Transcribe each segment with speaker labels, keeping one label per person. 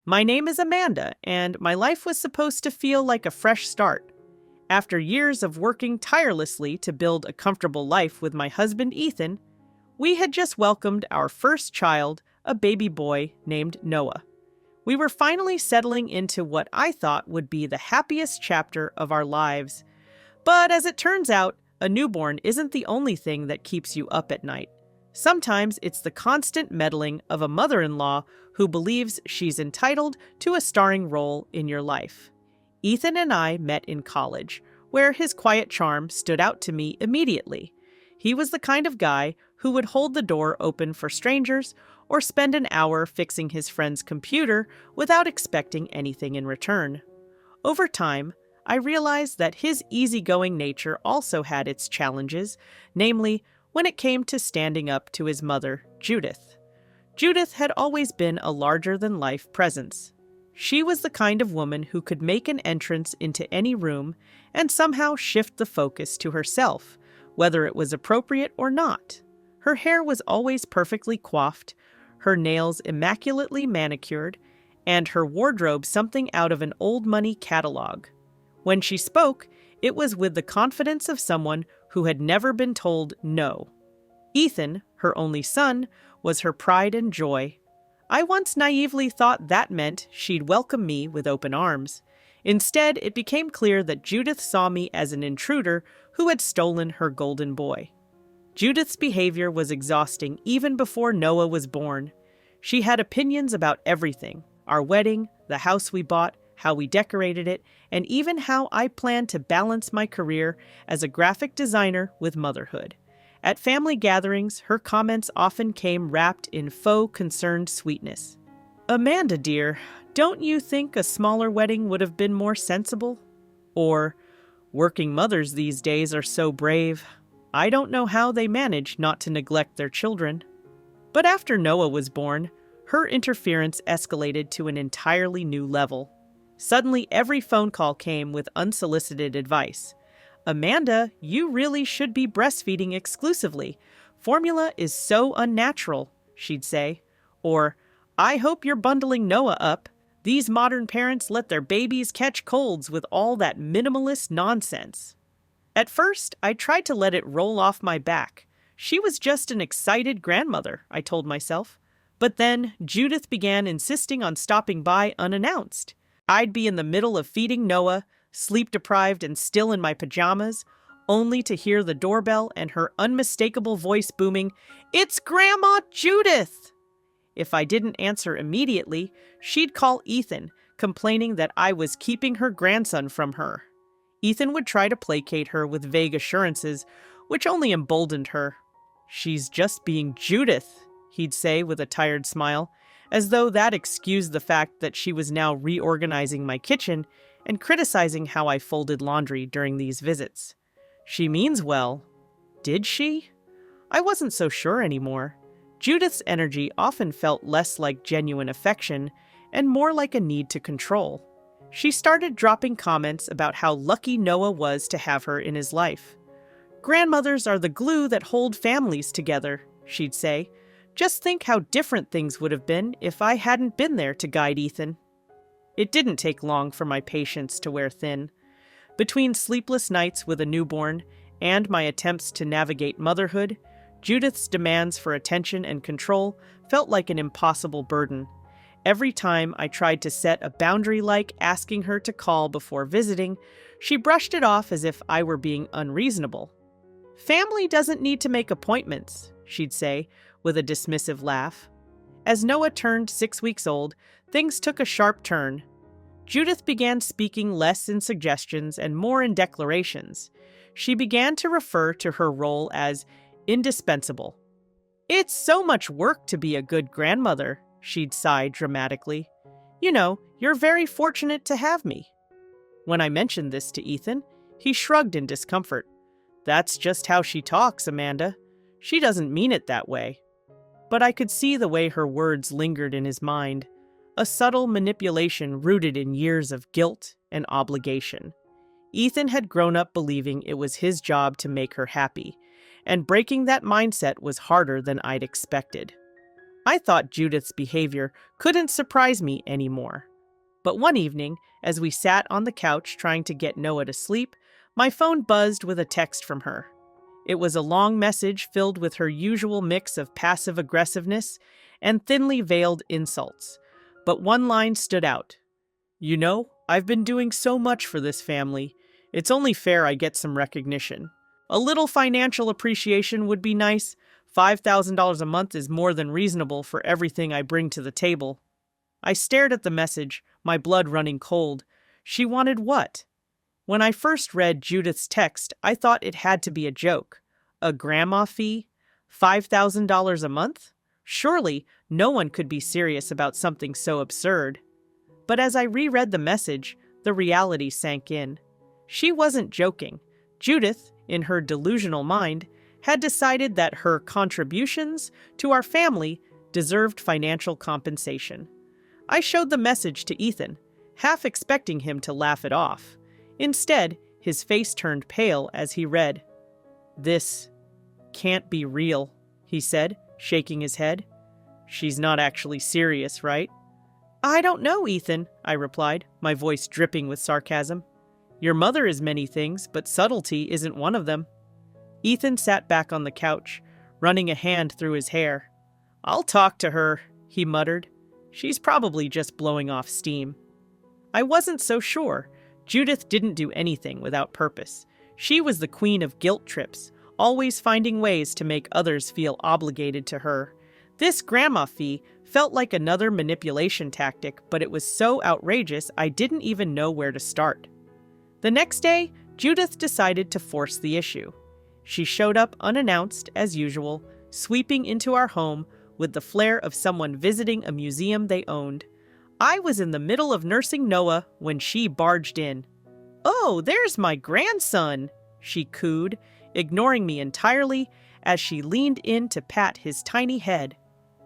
Speaker 1: My name is Amanda, and my life was supposed to feel like a fresh start. After years of working tirelessly to build a comfortable life with my husband Ethan, we had just welcomed our first child, a baby boy named Noah. We were finally settling into what I thought would be the happiest chapter of our lives. But as it turns out, a newborn isn't the only thing that keeps you up at night. Sometimes it's the constant meddling of a mother-in-law who believes she's entitled to a starring role in your life. Ethan and I met in college, where his quiet charm stood out to me immediately. He was the kind of guy who would hold the door open for strangers or spend an hour fixing his friend's computer without expecting anything in return. Over time, I realized that his easygoing nature also had its challenges, namely, when it came to standing up to his mother, Judith. Judith had always been a larger-than-life presence. She was the kind of woman who could make an entrance into any room and somehow shift the focus to herself, whether it was appropriate or not. Her hair was always perfectly coiffed, her nails immaculately manicured, and her wardrobe something out of an old money catalog. When she spoke, it was with the confidence of someone who had never been told no. Ethan, her only son, was her pride and joy. I once naively thought that meant she'd welcome me with open arms. Instead, it became clear that Judith saw me as an intruder who had stolen her golden boy. Judith's behavior was exhausting even before Noah was born. She had opinions about everything: our wedding, the house we bought, how we decorated it, and even how I planned to balance my career as a graphic designer with motherhood. At family gatherings, her comments often came wrapped in faux concerned sweetness. "Amanda, dear, don't you think a smaller wedding would have been more sensible?" Or, "Working mothers these days are so brave. I don't know how they manage not to neglect their children." But after Noah was born, her interference escalated to an entirely new level. Suddenly, every phone call came with unsolicited advice. "Amanda, you really should be breastfeeding exclusively. Formula is so unnatural," she'd say. Or, "I hope you're bundling Noah up. These modern parents let their babies catch colds with all that minimalist nonsense." At first, I tried to let it roll off my back. She was just an excited grandmother, I told myself. But then Judith began insisting on stopping by unannounced. I'd be in the middle of feeding Noah, sleep-deprived and still in my pajamas, only to hear the doorbell and her unmistakable voice booming, "It's Grandma Judith!" If I didn't answer immediately, she'd call Ethan, complaining that I was keeping her grandson from her. Ethan would try to placate her with vague assurances, which only emboldened her. "She's just being Judith," he'd say with a tired smile, as though that excused the fact that she was now reorganizing my kitchen and criticizing how I folded laundry during these visits. She means well. Did she? I wasn't so sure anymore. Judith's energy often felt less like genuine affection and more like a need to control. She started dropping comments about how lucky Noah was to have her in his life. "Grandmothers are the glue that hold families together," she'd say. "Just think how different things would have been if I hadn't been there to guide Ethan." It didn't take long for my patience to wear thin. Between sleepless nights with a newborn and my attempts to navigate motherhood, Judith's demands for attention and control felt like an impossible burden. Every time I tried to set a boundary like asking her to call before visiting, she brushed it off as if I were being unreasonable. "Family doesn't need to make appointments," she'd say, with a dismissive laugh. As Noah turned 6 weeks old, things took a sharp turn. Judith began speaking less in suggestions and more in declarations. She began to refer to her role as indispensable. "It's so much work to be a good grandmother," she'd sigh dramatically. "You know, you're very fortunate to have me." When I mentioned this to Ethan, he shrugged in discomfort. "That's just how she talks, Amanda. She doesn't mean it that way." But I could see the way her words lingered in his mind, a subtle manipulation rooted in years of guilt and obligation. Ethan had grown up believing it was his job to make her happy, and breaking that mindset was harder than I'd expected. I thought Judith's behavior couldn't surprise me anymore. But one evening, as we sat on the couch trying to get Noah to sleep, my phone buzzed with a text from her. It was a long message filled with her usual mix of passive aggressiveness and thinly veiled insults. But one line stood out. "You know, I've been doing so much for this family. It's only fair I get some recognition. A little financial appreciation would be nice. $5,000 a month is more than reasonable for everything I bring to the table." I stared at the message, my blood running cold. She wanted what? When I first read Judith's text, I thought it had to be a joke. A grandma fee? $5,000 a month? Surely no one could be serious about something so absurd. But as I reread the message, the reality sank in. She wasn't joking. Judith, in her delusional mind, had decided that her contributions to our family deserved financial compensation. I showed the message to Ethan, half expecting him to laugh it off. Instead, his face turned pale as he read. "This can't be real," he said, shaking his head. "She's not actually serious, right?" "I don't know, Ethan," I replied, my voice dripping with sarcasm. "Your mother is many things, but subtlety isn't one of them." Ethan sat back on the couch, running a hand through his hair. "I'll talk to her," he muttered. "She's probably just blowing off steam." I wasn't so sure. Judith didn't do anything without purpose. She was the queen of guilt trips, always finding ways to make others feel obligated to her. This grandma fee felt like another manipulation tactic, but it was so outrageous I didn't even know where to start. The next day, Judith decided to force the issue. She showed up unannounced, as usual, sweeping into our home with the flair of someone visiting a museum they owned. I was in the middle of nursing Noah when she barged in. "Oh, there's my grandson," she cooed, ignoring me entirely as she leaned in to pat his tiny head.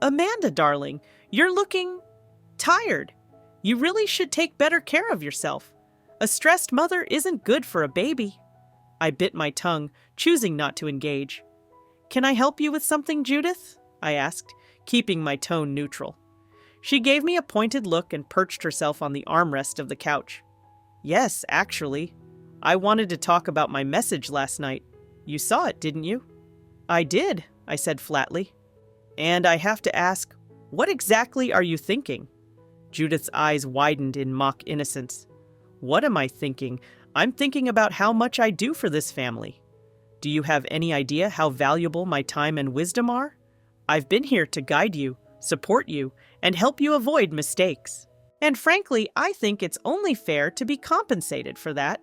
Speaker 1: "Amanda, darling, you're looking tired. You really should take better care of yourself. A stressed mother isn't good for a baby." I bit my tongue, choosing not to engage. "Can I help you with something, Judith?" I asked, keeping my tone neutral. She gave me a pointed look and perched herself on the armrest of the couch. "Yes, actually. I wanted to talk about my message last night. You saw it, didn't you?" "I did," I said flatly. "And I have to ask, what exactly are you thinking?" Judith's eyes widened in mock innocence. "What am I thinking? I'm thinking about how much I do for this family. Do you have any idea how valuable my time and wisdom are? I've been here to guide you, support you, and help you avoid mistakes. And frankly, I think it's only fair to be compensated for that."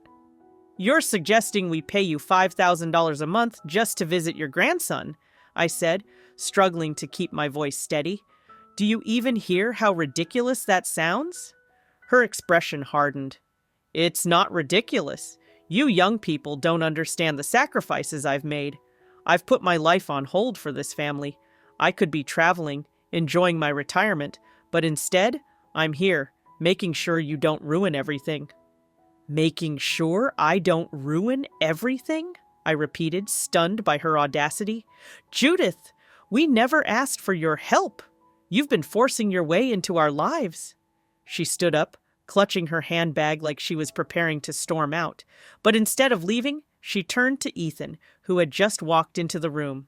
Speaker 1: "You're suggesting we pay you $5,000 a month just to visit your grandson," I said, struggling to keep my voice steady. "Do you even hear how ridiculous that sounds?" Her expression hardened. "It's not ridiculous. You young people don't understand the sacrifices I've made. I've put my life on hold for this family. I could be traveling, enjoying my retirement, but instead, I'm here, making sure you don't ruin everything." "Making sure I don't ruin everything?" I repeated, stunned by her audacity. "Judith, we never asked for your help. You've been forcing your way into our lives." She stood up, clutching her handbag like she was preparing to storm out. But instead of leaving, she turned to Ethan, who had just walked into the room.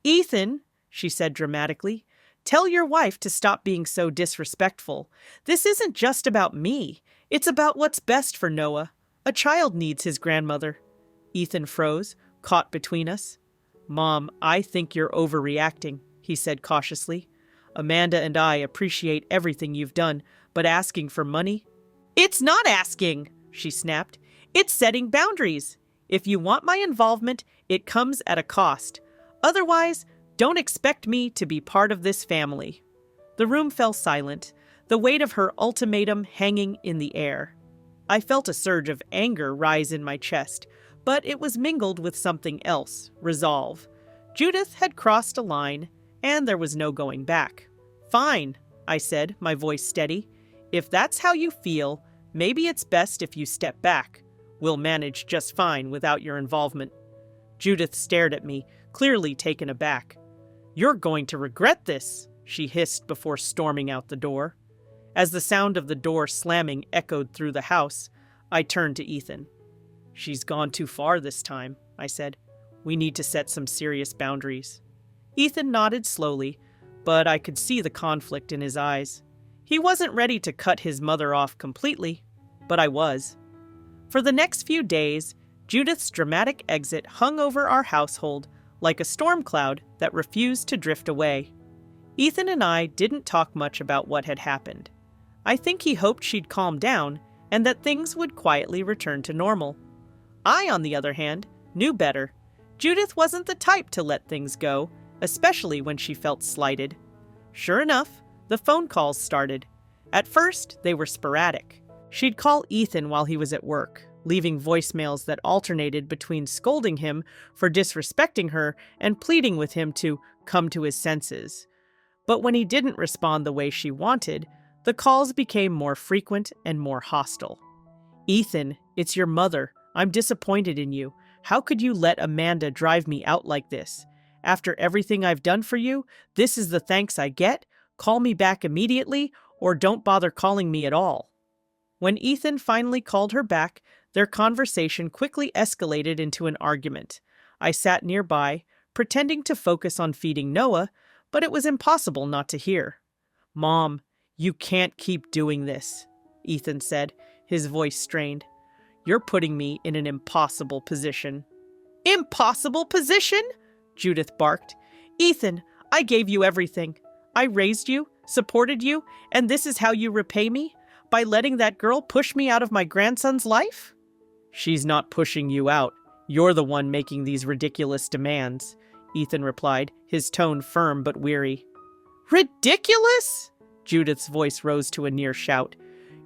Speaker 1: "Ethan," she said dramatically, "tell your wife to stop being so disrespectful. This isn't just about me. It's about what's best for Noah. A child needs his grandmother." Ethan froze, caught between us. "Mom, I think you're overreacting," he said cautiously. "Amanda and I appreciate everything you've done, but asking for money?" "It's not asking," she snapped. "It's setting boundaries. If you want my involvement, it comes at a cost. Otherwise, don't expect me to be part of this family." The room fell silent, the weight of her ultimatum hanging in the air. I felt a surge of anger rise in my chest, but it was mingled with something else, resolve. Judith had crossed a line, and there was no going back. "Fine," I said, my voice steady. "If that's how you feel, maybe it's best if you step back. We'll manage just fine without your involvement." Judith stared at me, clearly taken aback. "You're going to regret this," she hissed before storming out the door. As the sound of the door slamming echoed through the house, I turned to Ethan. "She's gone too far this time," I said. "We need to set some serious boundaries." Ethan nodded slowly, but I could see the conflict in his eyes. He wasn't ready to cut his mother off completely, but I was. For the next few days, Judith's dramatic exit hung over our household like a storm cloud that refused to drift away. Ethan and I didn't talk much about what had happened. I think he hoped she'd calm down and that things would quietly return to normal. I, on the other hand, knew better. Judith wasn't the type to let things go, especially when she felt slighted. Sure enough, the phone calls started. At first, they were sporadic. She'd call Ethan while he was at work, leaving voicemails that alternated between scolding him for disrespecting her and pleading with him to come to his senses. But when he didn't respond the way she wanted, the calls became more frequent and more hostile. "Ethan, it's your mother. I'm disappointed in you. How could you let Amanda drive me out like this? After everything I've done for you, this is the thanks I get? Call me back immediately, or don't bother calling me at all." When Ethan finally called her back, their conversation quickly escalated into an argument. I sat nearby, pretending to focus on feeding Noah, but it was impossible not to hear. "Mom, you can't keep doing this," Ethan said, his voice strained. "You're putting me in an impossible position." "Impossible position?" Judith barked. "Ethan, I gave you everything. I raised you, supported you, and this is how you repay me? By letting that girl push me out of my grandson's life?" "She's not pushing you out. You're the one making these ridiculous demands," Ethan replied, his tone firm but weary. "Ridiculous?" Judith's voice rose to a near shout.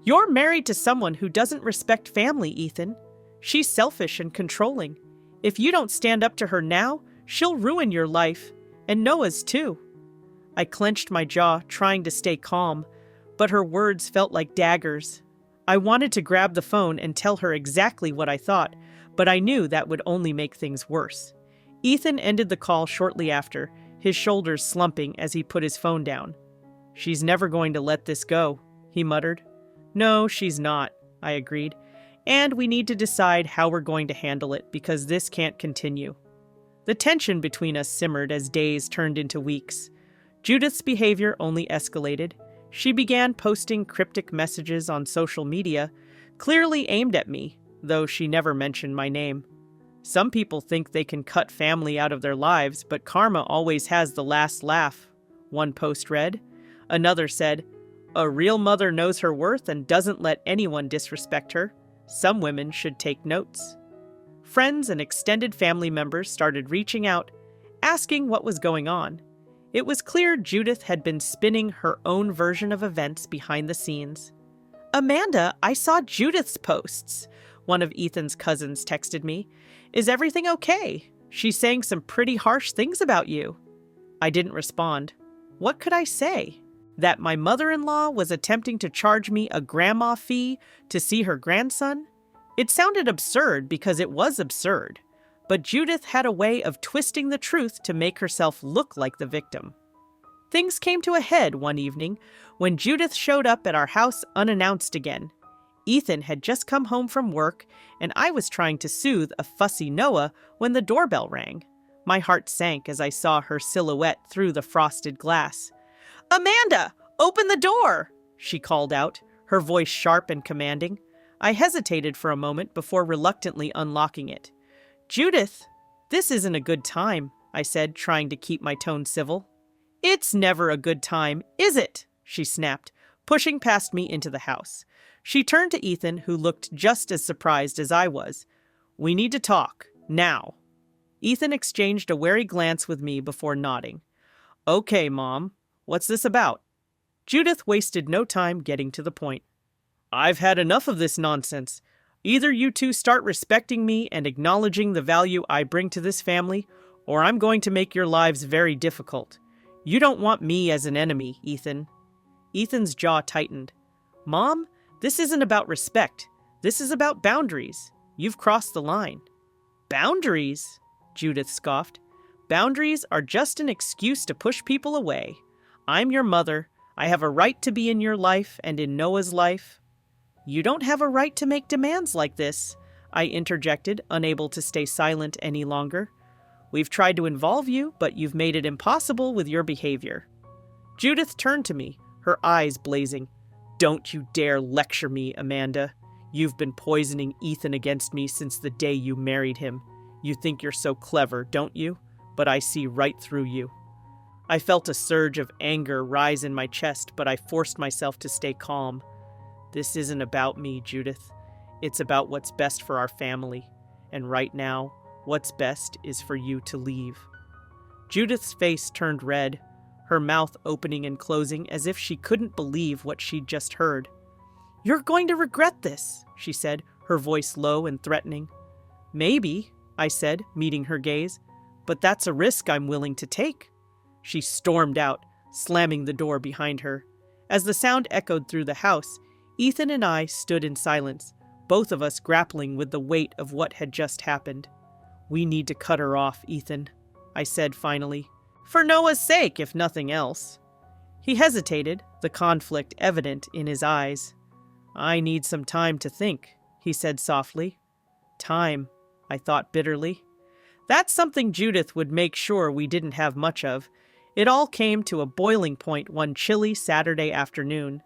Speaker 1: "You're married to someone who doesn't respect family, Ethan. She's selfish and controlling. If you don't stand up to her now, she'll ruin your life, and Noah's too." I clenched my jaw, trying to stay calm, but her words felt like daggers. I wanted to grab the phone and tell her exactly what I thought, but I knew that would only make things worse. Ethan ended the call shortly after, his shoulders slumping as he put his phone down. "She's never going to let this go," he muttered. "No, she's not," I agreed. "And we need to decide how we're going to handle it, because this can't continue." The tension between us simmered as days turned into weeks. Judith's behavior only escalated. She began posting cryptic messages on social media, clearly aimed at me, though she never mentioned my name. "Some people think they can cut family out of their lives, but karma always has the last laugh," one post read. Another said, "A real mother knows her worth and doesn't let anyone disrespect her. Some women should take notes." Friends and extended family members started reaching out, asking what was going on. It was clear Judith had been spinning her own version of events behind the scenes. "Amanda, I saw Judith's posts," one of Ethan's cousins texted me. "Is everything okay? She's saying some pretty harsh things about you." I didn't respond. What could I say? That my mother-in-law was attempting to charge me a grandma fee to see her grandson? It sounded absurd because it was absurd, but Judith had a way of twisting the truth to make herself look like the victim. Things came to a head one evening when Judith showed up at our house unannounced again. Ethan had just come home from work, and I was trying to soothe a fussy Noah when the doorbell rang. My heart sank as I saw her silhouette through the frosted glass. "Amanda, open the door!" she called out, her voice sharp and commanding. I hesitated for a moment before reluctantly unlocking it. "Judith, this isn't a good time," I said, trying to keep my tone civil. "It's never a good time, is it?" she snapped, pushing past me into the house. She turned to Ethan, who looked just as surprised as I was. "We need to talk, now." Ethan exchanged a wary glance with me before nodding. "Okay, Mom. What's this about?" Judith wasted no time getting to the point. "I've had enough of this nonsense. Either you two start respecting me and acknowledging the value I bring to this family, or I'm going to make your lives very difficult. You don't want me as an enemy, Ethan." Ethan's jaw tightened. "Mom, this isn't about respect. This is about boundaries. You've crossed the line." "Boundaries?" Judith scoffed. "Boundaries are just an excuse to push people away. I'm your mother. I have a right to be in your life and in Noah's life. You don't have a right to make demands like this, I interjected, unable to stay silent any longer. We've tried to involve you, but you've made it impossible with your behavior. Judith turned to me, her eyes blazing. Don't you dare lecture me, Amanda. You've been poisoning Ethan against me since the day you married him. You think you're so clever, don't you? But I see right through you. I felt a surge of anger rise in my chest, but I forced myself to stay calm. This isn't about me, Judith. It's about what's best for our family. And right now, what's best is for you to leave. Judith's face turned red, her mouth opening and closing as if she couldn't believe what she'd just heard. You're going to regret this, she said, her voice low and threatening. Maybe, I said, meeting her gaze, but that's a risk I'm willing to take. She stormed out, slamming the door behind her. As the sound echoed through the house, Ethan and I stood in silence, both of us grappling with the weight of what had just happened. We need to cut her off, Ethan, I said finally. For Noah's sake, if nothing else. He hesitated, the conflict evident in his eyes. I need some time to think, he said softly. Time, I thought bitterly. That's something Judith would make sure we didn't have much of. It all came to a boiling point one chilly Saturday afternoon.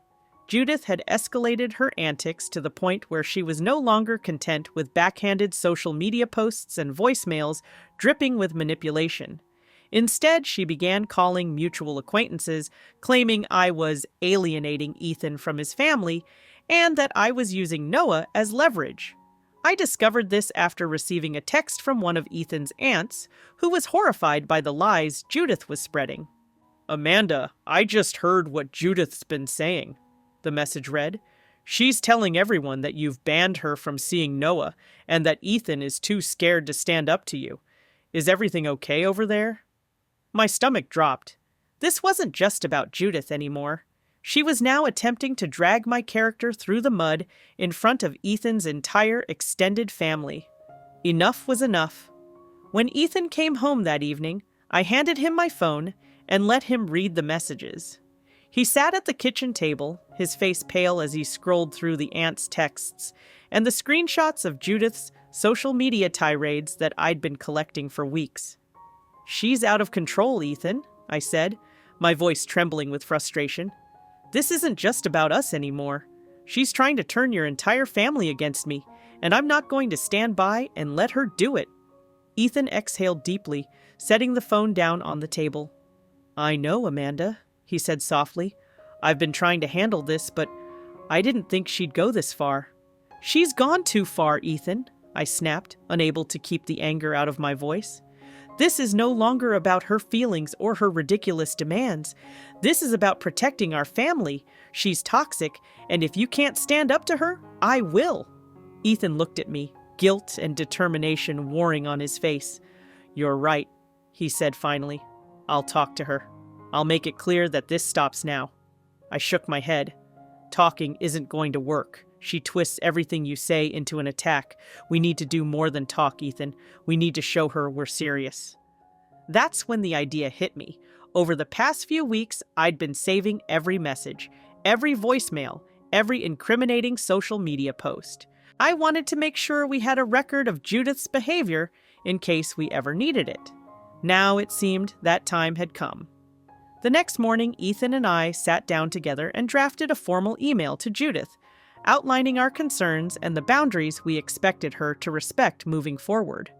Speaker 1: Judith had escalated her antics to the point where she was no longer content with backhanded social media posts and voicemails dripping with manipulation. Instead, she began calling mutual acquaintances, claiming I was alienating Ethan from his family and that I was using Noah as leverage. I discovered this after receiving a text from one of Ethan's aunts, who was horrified by the lies Judith was spreading. Amanda, I just heard what Judith's been saying, the message read. She's telling everyone that you've banned her from seeing Noah and that Ethan is too scared to stand up to you. Is everything okay over there? My stomach dropped. This wasn't just about Judith anymore. She was now attempting to drag my character through the mud in front of Ethan's entire extended family. Enough was enough. When Ethan came home that evening, I handed him my phone and let him read the messages. He sat at the kitchen table, his face pale as he scrolled through the aunt's texts and the screenshots of Judith's social media tirades that I'd been collecting for weeks. She's out of control, Ethan, I said, my voice trembling with frustration. This isn't just about us anymore. She's trying to turn your entire family against me, and I'm not going to stand by and let her do it. Ethan exhaled deeply, setting the phone down on the table. I know, Amanda, he said softly. I've been trying to handle this, but I didn't think she'd go this far. She's gone too far, Ethan, I snapped, unable to keep the anger out of my voice. This is no longer about her feelings or her ridiculous demands. This is about protecting our family. She's toxic, and if you can't stand up to her, I will. Ethan looked at me, guilt and determination warring on his face. You're right, he said finally. I'll talk to her. I'll make it clear that this stops now. I shook my head. Talking isn't going to work. She twists everything you say into an attack. We need to do more than talk, Ethan. We need to show her we're serious. That's when the idea hit me. Over the past few weeks, I'd been saving every message, every voicemail, every incriminating social media post. I wanted to make sure we had a record of Judith's behavior in case we ever needed it. Now it seemed that time had come. The next morning, Ethan and I sat down together and drafted a formal email to Judith, outlining our concerns and the boundaries we expected her to respect moving forward.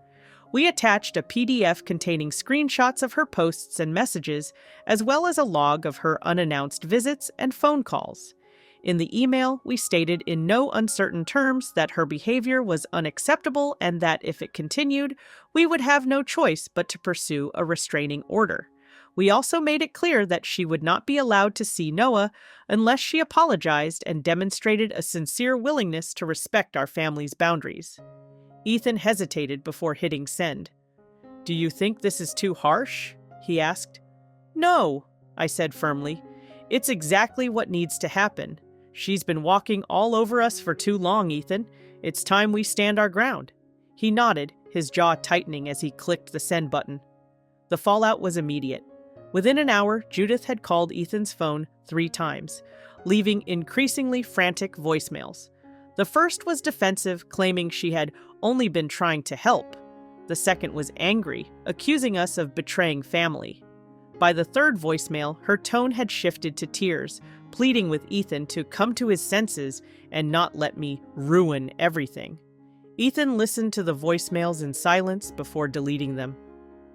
Speaker 1: We attached a PDF containing screenshots of her posts and messages, as well as a log of her unannounced visits and phone calls. In the email, we stated in no uncertain terms that her behavior was unacceptable and that if it continued, we would have no choice but to pursue a restraining order. We also made it clear that she would not be allowed to see Noah unless she apologized and demonstrated a sincere willingness to respect our family's boundaries. Ethan hesitated before hitting send. Do you think this is too harsh? He asked. No, I said firmly. It's exactly what needs to happen. She's been walking all over us for too long, Ethan. It's time we stand our ground. He nodded, his jaw tightening as he clicked the send button. The fallout was immediate. Within an hour, Judith had called Ethan's phone 3 times, leaving increasingly frantic voicemails. The first was defensive, claiming she had only been trying to help. The second was angry, accusing us of betraying family. By the third voicemail, her tone had shifted to tears, pleading with Ethan to come to his senses and not let me ruin everything. Ethan listened to the voicemails in silence before deleting them.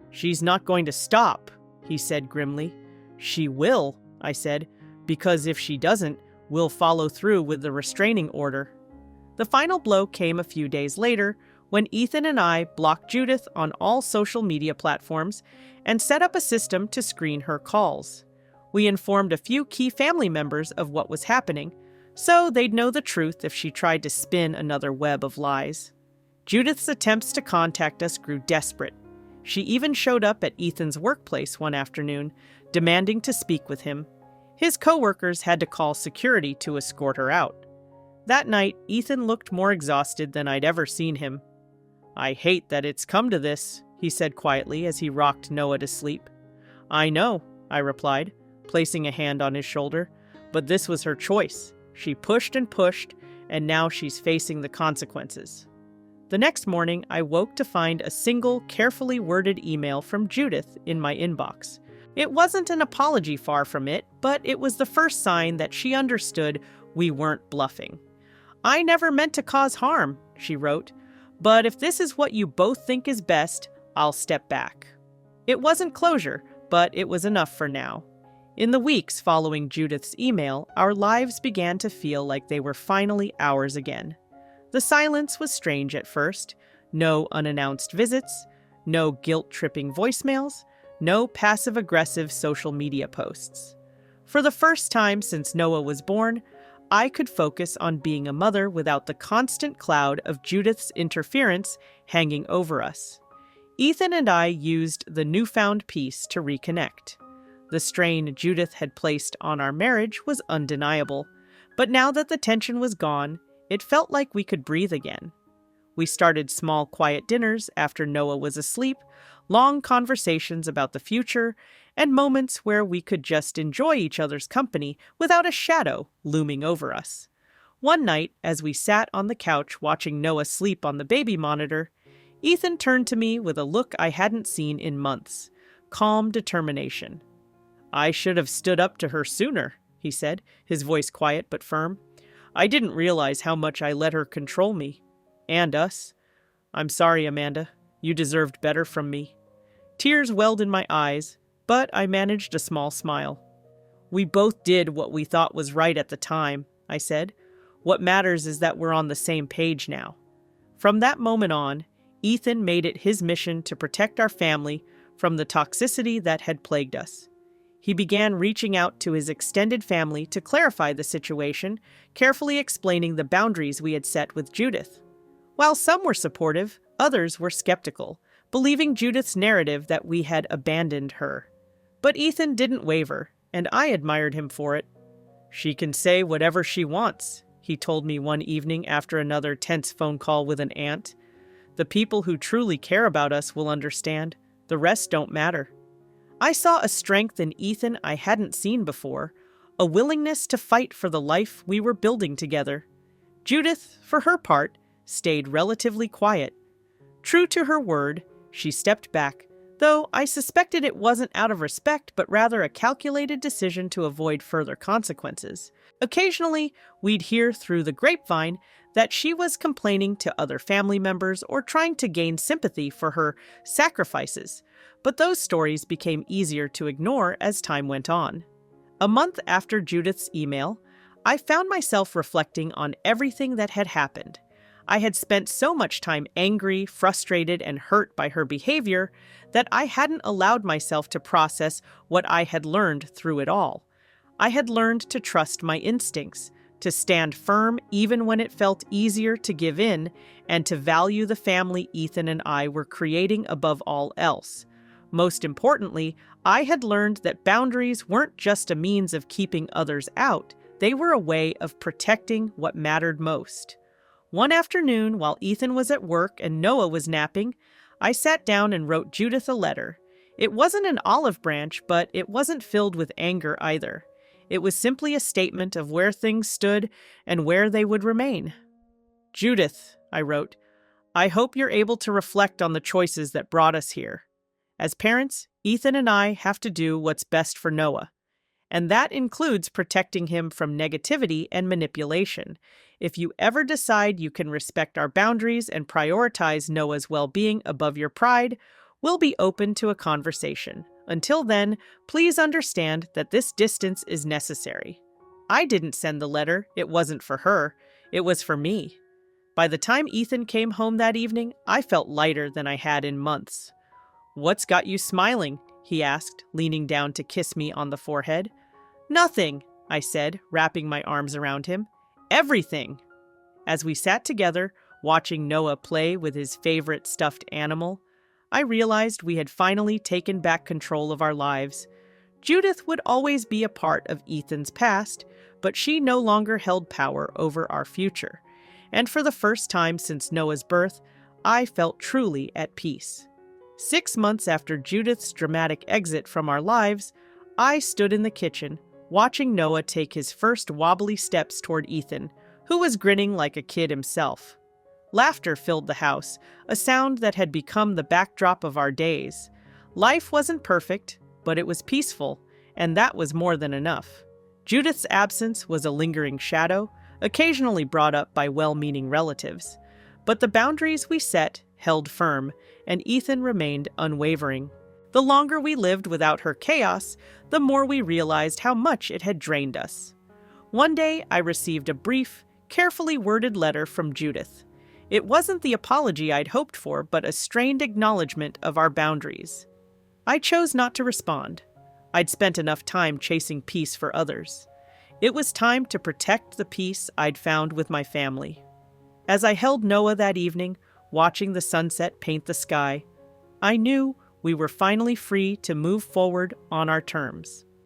Speaker 1: "She's not going to stop," he said grimly. "She will," I said, "because if she doesn't, we'll follow through with the restraining order." The final blow came a few days later when Ethan and I blocked Judith on all social media platforms and set up a system to screen her calls. We informed a few key family members of what was happening, so they'd know the truth if she tried to spin another web of lies. Judith's attempts to contact us grew desperate. She even showed up at Ethan's workplace one afternoon, demanding to speak with him. His coworkers had to call security to escort her out. That night, Ethan looked more exhausted than I'd ever seen him. "I hate that it's come to this," he said quietly as he rocked Noah to sleep. "I know," I replied, placing a hand on his shoulder, "but this was her choice. She pushed and pushed, and now she's facing the consequences." The next morning, I woke to find a single, carefully worded email from Judith in my inbox. It wasn't an apology, far from it, but it was the first sign that she understood we weren't bluffing. "I never meant to cause harm," she wrote, "but if this is what you both think is best, I'll step back." It wasn't closure, but it was enough for now. In the weeks following Judith's email, our lives began to feel like they were finally ours again. The silence was strange at first. No unannounced visits, no guilt-tripping voicemails, no passive-aggressive social media posts. For the first time since Noah was born, I could focus on being a mother without the constant cloud of Judith's interference hanging over us. Ethan and I used the newfound peace to reconnect. The strain Judith had placed on our marriage was undeniable, but now that the tension was gone, it felt like we could breathe again. We started small, quiet dinners after Noah was asleep, long conversations about the future, and moments where we could just enjoy each other's company without a shadow looming over us. One night, as we sat on the couch watching Noah sleep on the baby monitor, Ethan turned to me with a look I hadn't seen in months, calm determination. "I should have stood up to her sooner," he said, his voice quiet but firm. "I didn't realize how much I let her control me. And us. I'm sorry, Amanda. You deserved better from me." Tears welled in my eyes, but I managed a small smile. "We both did what we thought was right at the time," I said. "What matters is that we're on the same page now." From that moment on, Ethan made it his mission to protect our family from the toxicity that had plagued us. He began reaching out to his extended family to clarify the situation, carefully explaining the boundaries we had set with Judith. While some were supportive, others were skeptical, believing Judith's narrative that we had abandoned her. But Ethan didn't waver, and I admired him for it. "She can say whatever she wants," he told me one evening after another tense phone call with an aunt. "The people who truly care about us will understand. The rest don't matter." I saw a strength in Ethan I hadn't seen before, a willingness to fight for the life we were building together. Judith, for her part, stayed relatively quiet. True to her word, she stepped back, though I suspected it wasn't out of respect but rather a calculated decision to avoid further consequences. Occasionally, we'd hear through the grapevine that she was complaining to other family members or trying to gain sympathy for her sacrifices, but those stories became easier to ignore as time went on. A month after Judith's email, I found myself reflecting on everything that had happened. I had spent so much time angry, frustrated, and hurt by her behavior that I hadn't allowed myself to process what I had learned through it all. I had learned to trust my instincts, to stand firm even when it felt easier to give in, and to value the family Ethan and I were creating above all else. Most importantly, I had learned that boundaries weren't just a means of keeping others out, they were a way of protecting what mattered most. One afternoon, while Ethan was at work and Noah was napping, I sat down and wrote Judith a letter. It wasn't an olive branch, but it wasn't filled with anger either. It was simply a statement of where things stood and where they would remain. "Judith," I wrote, "I hope you're able to reflect on the choices that brought us here. As parents, Ethan and I have to do what's best for Noah. And that includes protecting him from negativity and manipulation. If you ever decide you can respect our boundaries and prioritize Noah's well-being above your pride, we'll be open to a conversation. Until then, please understand that this distance is necessary." I didn't send the letter. It wasn't for her. It was for me. By the time Ethan came home that evening, I felt lighter than I had in months. "What's got you smiling?" he asked, leaning down to kiss me on the forehead. "Nothing," I said, wrapping my arms around him. "Everything." As we sat together, watching Noah play with his favorite stuffed animal, I realized we had finally taken back control of our lives. Judith would always be a part of Ethan's past, but she no longer held power over our future. And for the first time since Noah's birth, I felt truly at peace. 6 months after Judith's dramatic exit from our lives, I stood in the kitchen, watching Noah take his first wobbly steps toward Ethan, who was grinning like a kid himself. Laughter filled the house, a sound that had become the backdrop of our days. Life wasn't perfect, but it was peaceful, and that was more than enough. Judith's absence was a lingering shadow, occasionally brought up by well-meaning relatives. But the boundaries we set held firm, and Ethan remained unwavering. The longer we lived without her chaos, the more we realized how much it had drained us. One day, I received a brief, carefully worded letter from Judith. It wasn't the apology I'd hoped for, but a strained acknowledgement of our boundaries. I chose not to respond. I'd spent enough time chasing peace for others. It was time to protect the peace I'd found with my family. As I held Noah that evening, watching the sunset paint the sky, I knew we were finally free to move forward on our terms.